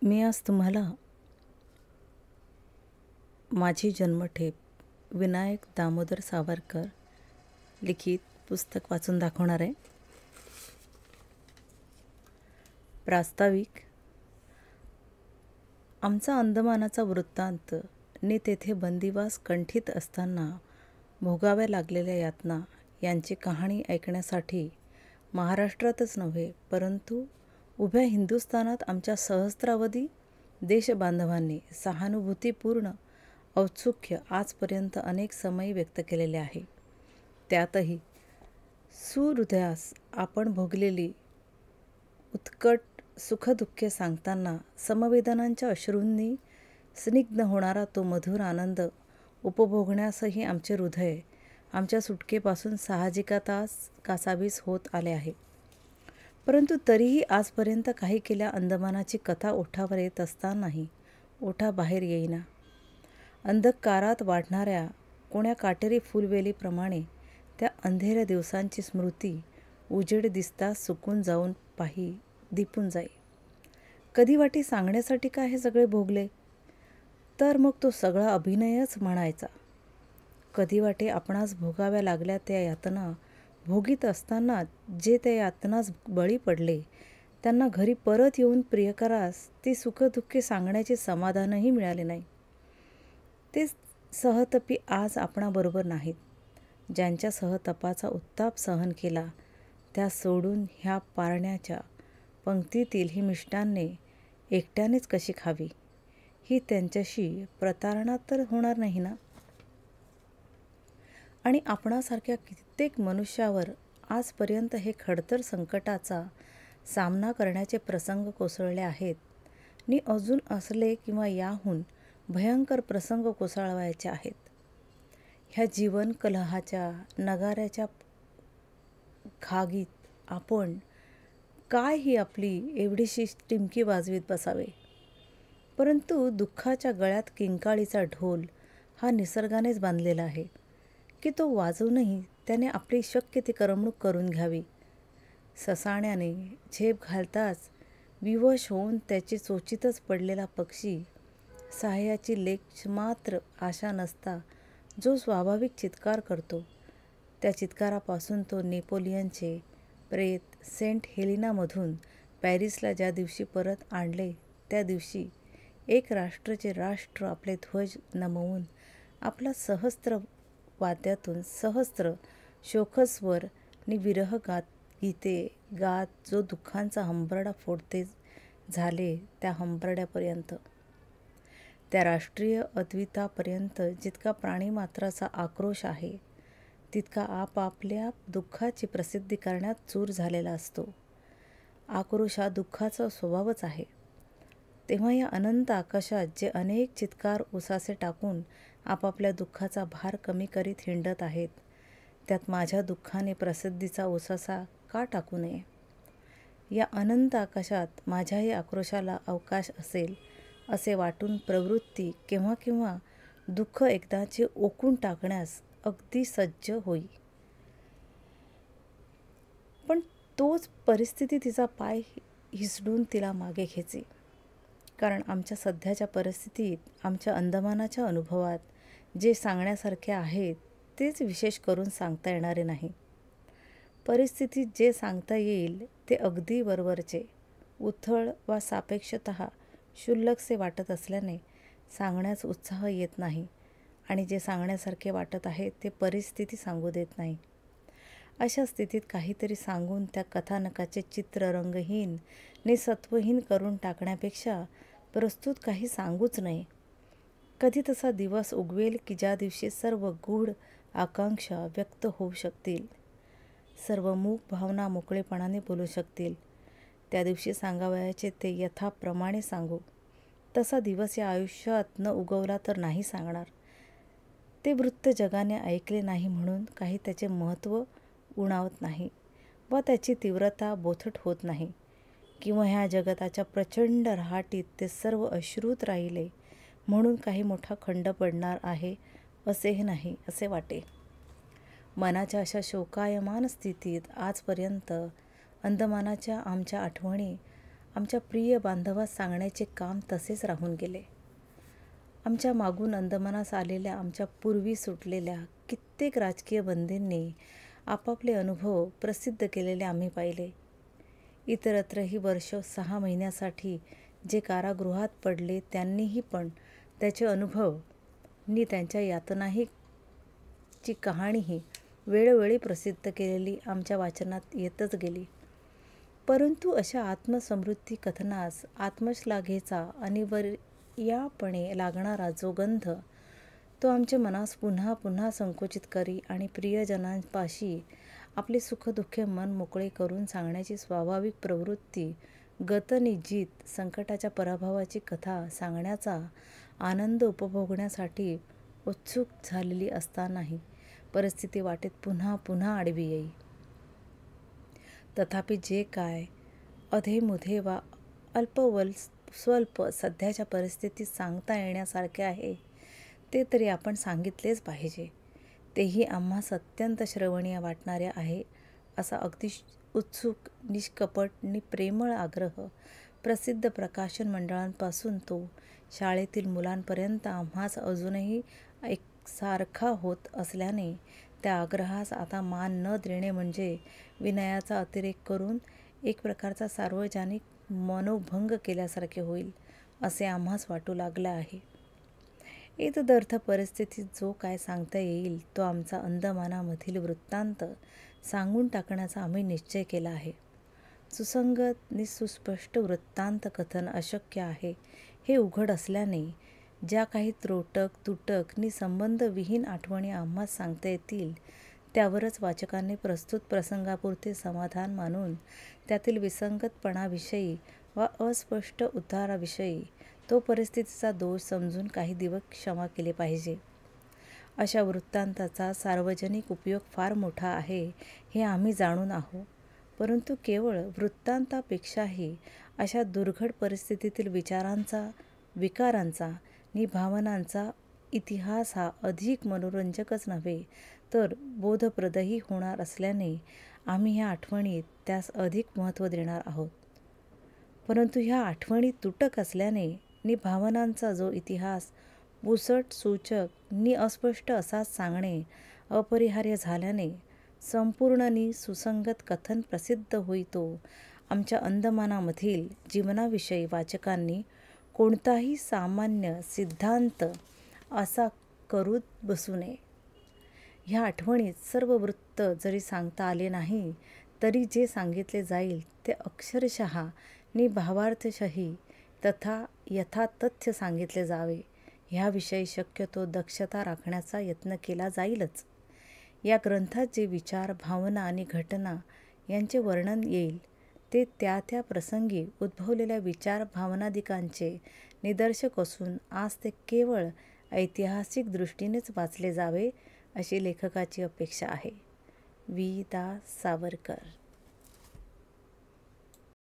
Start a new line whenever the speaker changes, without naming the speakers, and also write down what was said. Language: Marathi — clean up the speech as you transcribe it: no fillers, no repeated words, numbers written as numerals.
मी आज तुम्हाला माझी जन्मठेप विनायक दामोदर सावरकर लिखित पुस्तक वाचून दाखवणार आहे. प्रास्ताविक. आमचा अंदमानाचा वृत्तांत नि तेथे बंदिवास कंठित असताना भोगाव्या लागलेल्या यातना यांची कहाणी ऐकण्यासाठी महाराष्ट्रातच नव्हे परंतु उभ्या हिंदुस्थानात आमच्या सहस्त्रावधी देशबांधवांनी सहानुभूतीपूर्ण औत्सुक्य आजपर्यंत अनेक समय व्यक्त केलेले आहे. त्यातही सुहृदयास आपण भोगलेली उत्कट सुखदुःखे सांगताना समवेदनांच्या अश्रूंनी स्निग्ध होणारा तो मधुर आनंद उपभोगण्यासही आमचे हृदय आमच्या सुटकेपासून साहजिकताच कासावीस होत आले आहे. परंतु तरीही आजपर्यंत काही केल्या अंदमानाची कथा ओठावर येत असतानाही ओठाबाहेर येईना. अंधकारात वाढणाऱ्या कोण्या काटेरी फुलवेलीप्रमाणे त्या अंधेऱ्या दिवसांची स्मृती उजेड दिसताच सुकून जाऊन दिपून जाई. कधी वाटी सांगण्यासाठी काय हे सगळे भोगले तर मग तो सगळा अभिनयच म्हणायचा. कधी वाटे आपणास भोगाव्या लागल्या त्या यातना भोगीत असताना जे त्या यातनास बळी पडले त्यांना घरी परत येऊन प्रियकरास ती सुखदुःखे सांगण्याचे समाधानही मिळाले नाही. ते सहतपी आज आपणाबरोबर नाहीत. ज्यांच्या सहतपाचा उत्ताप सहन केला त्या सोडून ह्या पारण्याच्या पंक्तीतील ही मिष्टान्ने एकट्यानेच कशी खावी, ही त्यांच्याशी प्रतारणा तर होणार नाही ना. आणि आपणासारख्या कित्येक मनुष्यावर आजपर्यंत हे खडतर संकटाचा सामना करण्याचे प्रसंग कोसळले आहेत नि अजून असले किंवा याहून भयंकर प्रसंग कोसळवायचे आहेत. ह्या जीवन कलहाच्या नगाऱ्याच्या खागीत आपण काय ही आपली एवढीशी टिमकी वाजवीत बसावे. परंतु दुःखाच्या गळ्यात किंकाळीचा ढोल हा निसर्गानेच बांधलेला आहे की तो वाजवूनही त्याने आपली शक्य ती करमणूक करून घ्यावी. ससाण्याने झेप घालताच विवश होऊन त्याची चोचीतच पडलेला पक्षी सहाय्याची लेक मात्र आशा नसता जो स्वाभाविक चित्कार करतो त्या चित्कारापासून तो नेपोलियनचे प्रेत सेंट हेलिनामधून पॅरिसला ज्या दिवशी परत आणले त्या दिवशी एक राष्ट्रचे राष्ट्र आपले ध्वज नमवून आपला सहस्त्र वाद्यातून सहस्त्र शोकस्वर नि विरह गीते गात जो दुःखांचा हंबरडा फोडते झाले त्या हंबरड्यापर्यंत, त्या राष्ट्रीय अद्वितापर्यंत जितका प्राणीमात्राचा आक्रोश आहे तितका आपापल्या दुःखाची प्रसिद्धी करण्यात चूर झालेला असतो. आक्रोश हा दुःखाचा स्वभावच आहे. तेव्हा या अनंत आकाशात जे अनेक चित्कार उसासे टाकून आपापल्या दुःखाचा भार कमी करीत हिंडत आहेत त्यात माझ्या दुःखाने प्रसिद्धीचा उसासा का टाकू नये. या अनंत आकाशात माझ्याही आक्रोशाला अवकाश असेल असे वाटून प्रवृत्ती केव्हा केव्हा दुःख एकदाचे ओकून टाकण्यास अगदी सज्ज होई. पण तोच परिस्थिती तिचा पाय हिसडून तिला मागे खेचे. कारण आमच्या सध्याच्या परिस्थितीत आमच्या अंदमानाच्या अनुभवात जे सांगण्यासारखे आहेत तेच विशेष करून सांगता येणारे नाही. परिस्थितीत जे सांगता येईल ते अगदी वरवरचे उथळ वा सापेक्षतः क्षुल्लकसे वाटत असल्याने सांगण्यास उत्साह येत नाही आणि जे सांगण्यासारखे वाटत आहे ते परिस्थिती सांगू देत नाही. अशा स्थितीत काहीतरी सांगून त्या कथानकाचे चित्र रंगहीन नि सत्वहीन करून टाकण्यापेक्षा प्रस्तुत काही सांगूच नये. कधी तसा दिवस उगवेल की ज्या दिवशी सर्व गूढ आकांक्षा व्यक्त होऊ शकतील, सर्व मूक भावना मोकळेपणाने बोलू शकतील. त्या दिवशी सांगावयाचे ते यथाप्रमाणे सांगू. तसा दिवस या आयुष्यात न उगवला तर नाही सांगणार. ते वृत्त जगाने ऐकले नाही म्हणून काही त्याचे महत्त्व उणावत नाही व त्याची तीव्रता बोथट होत नाही किंवा ह्या जगताच्या प्रचंड रहाटीत ते सर्व अश्रूत राहिले म्हणून काही मोठा खंड पडणार आहे असेही नाही असे वाटे. मनाच्या अशा शोकायमान स्थितीत आजपर्यंत अंदमानाच्या आमच्या आठवणी आमच्या प्रिय बांधवास सांगण्याचे काम तसेच राहून गेले. आमच्या मागून अंदमानास आलेल्या आमच्या पूर्वी सुटलेल्या कित्येक राजकीय बंधींनी आपापले अनुभव प्रसिद्ध केलेले आम्ही पाहिले. इतरत्रही वर्ष 6 महिन्यासाठी जे कारागृहात पडले त्यांनीही पण त्याचे अनुभव नी त्यांच्या यातनाही ची कहाणीही वेळोवेळी प्रसिद्ध केलेली आमच्या वाचनात येतच गेली. परंतु अशा आत्मसमृद्धी कथनास आत्मश्लाघेचा अनिवार्यपणे लागणारा जो गंध तो आमच्या मनास पुन्हा पुन्हा संकुचित करी आणि प्रियजनांपाशी आपले सुखदुःखे मन मोकळे करून सांगण्याची स्वाभाविक प्रवृत्ती गतनिजीत संकटाच्या पराभवाची कथा सांगण्याचा आनंद उपभोगण्यासाठी उत्सुक झालेली असतानाही परिस्थिती वाटेत पुन्हा पुन्हा आडवी येई. तथापि जे काय अधेमुधे वा स्वल्प सध्याच्या परिस्थितीत सांगता येण्यासारखे आहे ते तरी आपण सांगितलेच पाहिजे. तेही आम्हास अत्यंत श्रवणीय वाटणारे आहे असा अगदी उत्सुक, निष्कपट नि प्रेमळ आग्रह प्रसिद्ध प्रकाशन मंडळांपासून तो शाळेतील मुलांपर्यंत आम्हास अजूनही एकसारखा होत असल्याने त्या आग्रहास आता मान न देणे म्हणजे विनयाचा अतिरेक करून एक प्रकारचा सार्वजनिक मनोभंग केल्यासारखे होईल असे आम्हास वाटू लागले आहे. एतदर्थ परिस्थितीत जो काय सांगता येईल तो आमचा अंदमानामधील वृत्तांत सांगून टाकण्याचा आम्ही निश्चय केला आहे. सुसंगत नि सुस्पष्ट वृत्तांत कथन अशक्य आहे हे उघड असल्याने ज्या काही त्रोटक, तुटक नि संबंधविहीन आठवणी आम्हास सांगता येतील त्यावरच वाचकांनी प्रस्तुत प्रसंगापुरते समाधान मानून त्यातील विसंगतपणाविषयी वा अस्पष्ट उताराविषयी तो परिस्थितीचा दोष समजून काही दिवस क्षमा केले पाहिजे. अशा वृत्तांताचा सार्वजनिक उपयोग फार मोठा आहे हे आम्ही जाणून आहो. परंतु केवळ वृत्तांतापेक्षाही अशा दुर्घड परिस्थितीतील विचारांचा, विकारांचा नि भावनांचा इतिहास हा अधिक मनोरंजकच नव्हे तर बोधप्रदही होणार असल्याने आम्ही ह्या आठवणीत त्यास अधिक महत्त्व देणार आहोत. परंतु ह्या आठवणी तुटक असल्याने नि भावनांचा जो इतिहास पुसट, सूचक नि अस्पष्ट असाच सांगणे अपरिहार्य झाल्याने संपूर्ण नि सुसंगत कथन प्रसिद्ध होईतो आमच्या अंदमानामधील जीवनाविषयी वाचकांनी कोणताही सामान्य सिद्धांत असा करूच बसू नये. ह्या आठवणीत सर्व वृत्त जरी सांगता आले नाही तरी जे सांगितले जाईल ते अक्षरशः नि भावार्थशही तथा यथातथ्य सांगितले जावे ह्याविषयी शक्यतो दक्षता राखण्याचा यत्न केला जाईलच. या ग्रंथात जे विचार, भावना आणि घटना यांचे वर्णन येईल ते त्या त्या प्रसंगी उद्भवलेल्या विचार भावनादिकांचे निदर्शक असून आज ते केवळ ऐतिहासिक दृष्टीनेच वाचले जावे अशी लेखकाची अपेक्षा आहे. वि. दा. सावरकर.